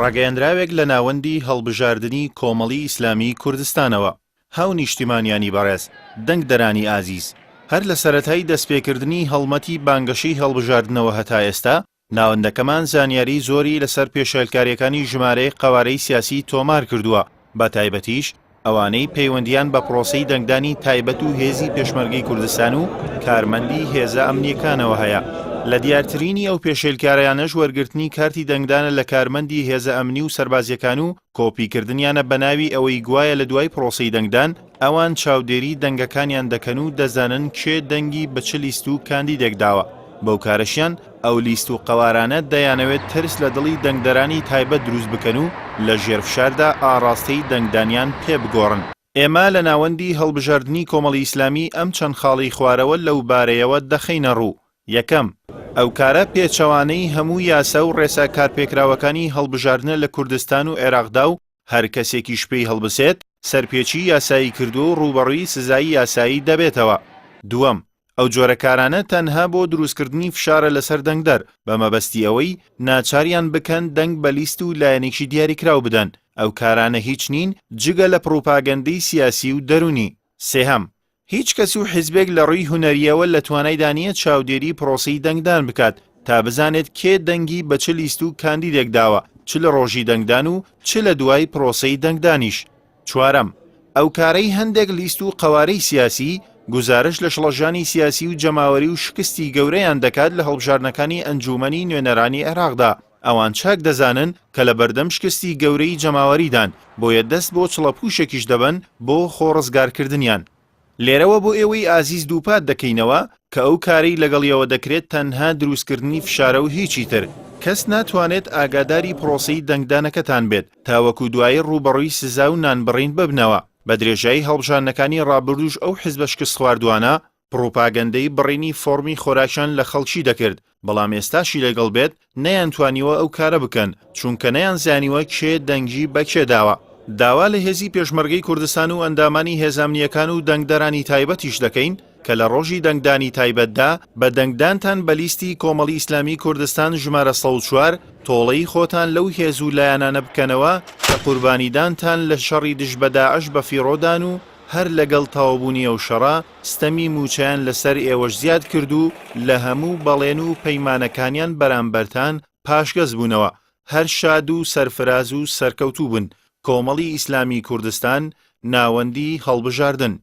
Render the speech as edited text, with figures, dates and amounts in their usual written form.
ڕاگەیەندراوێک لە ناوەندی هەڵبژاردننی کۆمەڵی ئیسلامی کوردستانەوە. هاو نیشتیمانیانی بەڕێز، دەنگدەرانی ئازیز، هەر لە سەرەتای دەستپێکردنی هەڵمەتی بانگەشەی هەڵبژاردنەوە هەتا ئێستا ناوەندەکەمان زانیاری زۆری لەسەر پێشێلکاریەکانی ژمارەی قەوارەی سیاسی تۆمار کردووە، بە تایبەتیش ئەوانەی پەیوەندیان بە پرۆسەی دەنگدانی تایبەت و هێزی پێشمەرگەی کوردستان و کارمەندی هێزە ئەمنیەکانەوە هەیە. لە دیارترینی ئەو پێشێلکارەیانەش وەرگرتنی کارتی دەنگدانە لە کارمەندی هێزە ئەمنی و سەربازیەکان و کۆپیکردنیانە بە ناوی ئەوەی گوایە لە دوای پرۆسەی دەنگدان ئەوان چاودێری دەنگەکانیان دەکەن و دەزانن کێ دەنگی بە چ لیست و کاندیدێک داوە. بەو کارەشیان ئەو لیست و قەوارانە دەیانەوێت ترس لە دڵی دەنگدەرانی تایبەت دروست بکەن و لە ژێرفشاردا ئاڕاستەی دەنگدانیان پێ بگۆڕن. ئێمە لە ناوەندی هەڵبژاردننی کۆمەڵی ئیسلامی ئەم چەند خاڵی خوارەوە لەو بارەیەوە دەخەینە ڕوو. یەکەم، ئەو کارە پێچەوانەی هەموو یاسا و ڕێسا کارپێکراوەکانی هەڵبژاردنە لە کوردستان و عێراقدا و هەر کەسێکی شپەی هەڵبسێت سەرپێچی یاسایی کردو و ڕوبەڕووی سزایی یاسایی دەبێتەوە. دووەم، ئەو جۆرە کارانە تەنها بۆ دروستکردنی فشارە لەسەر دەنگدەر بە مەبەستی ئەوەی ناچاریان بکەن دەنگ بە لیست و لایەنێکی دیاریکراو بدەن. ئەو کارانە هیچ نین جگە لە پڕۆپاگەندەی سیاسی و دەرونی. سێهەم، هیچ کەس و حیزبێک لە ڕووی هونەریەوە لە توانای دانیە چاودێری پرۆسەی دەنگدان بکات تا بزانێت کێ دەنگی بە چ لیست و کاندیدێک داوە، چ لە ڕۆژی دەنگدان و چ لە دوای پرۆسەی دەنگدانیش. چوارەم، ئەو کارەی هەندێک لیست و قەوارەی سیاسی گزارش لە شڵەژانی سیاسی و جەماوەری و شکستی گەورەیان دەکات لە هەڵبژاردنەکانی ئەنجومەنی نوێنەرانی عێراقدا. ئەوان چاک دەزانن کە لە بەردەم شکستی گەورەی جەماوەریدان بۆیە دەست بۆ چڵەپوشێکیش دەبن بۆ خۆڕزگارکردنیان. لێرەوە بۆ ئێوەی ئازیز دووپات دەکەینەوە کە ئەو کارەی لەگەڵیەوە دەکرێت تەنها دروستکردنی فشارە و هیچی تر. کەس ناتوانێت ئاگاداری پرۆسەی دەنگدانەکەتان بێت تاوەکو دوای ڕوبەڕووی سزا و نانبڕین ببنەوە. بە درێژایی هەڵبژاردنەکانی ڕابردووش ئەو حیزبە شکست خواردووانە پڕۆپاگەندەی بڕینی فۆرمی خۆراکیان لە خەڵکی دەکرد، بەڵام ئێستاشی لەگەڵ بێت نەیانتوانیوە ئەو کارە بکەن چونکە نەیانزانیوە کێ دەنگی بە کێ داوە. داوا لە هێزی پێشمەرگەی کوردستان و ئەندامانی هێزامنیەکان و دەنگدەرانی تایبەتیش دەکەین کە لە ڕۆژی دەنگدانی تایبەتدا بە دەنگدانتان بە لیستی کۆمەڵی ئیسلامی کوردستان ژمارە 104 تۆڵەی خۆتان لەو هێز و لایەنانە بکەنەوە کە قوربانیدانتان لە شەڕی دژ بە داعش بە فیڕۆدان و هەر لەگەڵ تاوەبوونی ئەو شەڕە ستەمی موچیان لەسەر ئێوەش زیاد کرد و لە هەموو بەڵێن و پەیمانەکانیان بەرامبەرتان پاشگەز بوونەوە. هەر شاد و سەرفراز و سەرکەوتوو بن. کۆمەڵی ئیسلامی کوردستان، ناوەندی هەڵبژاردن.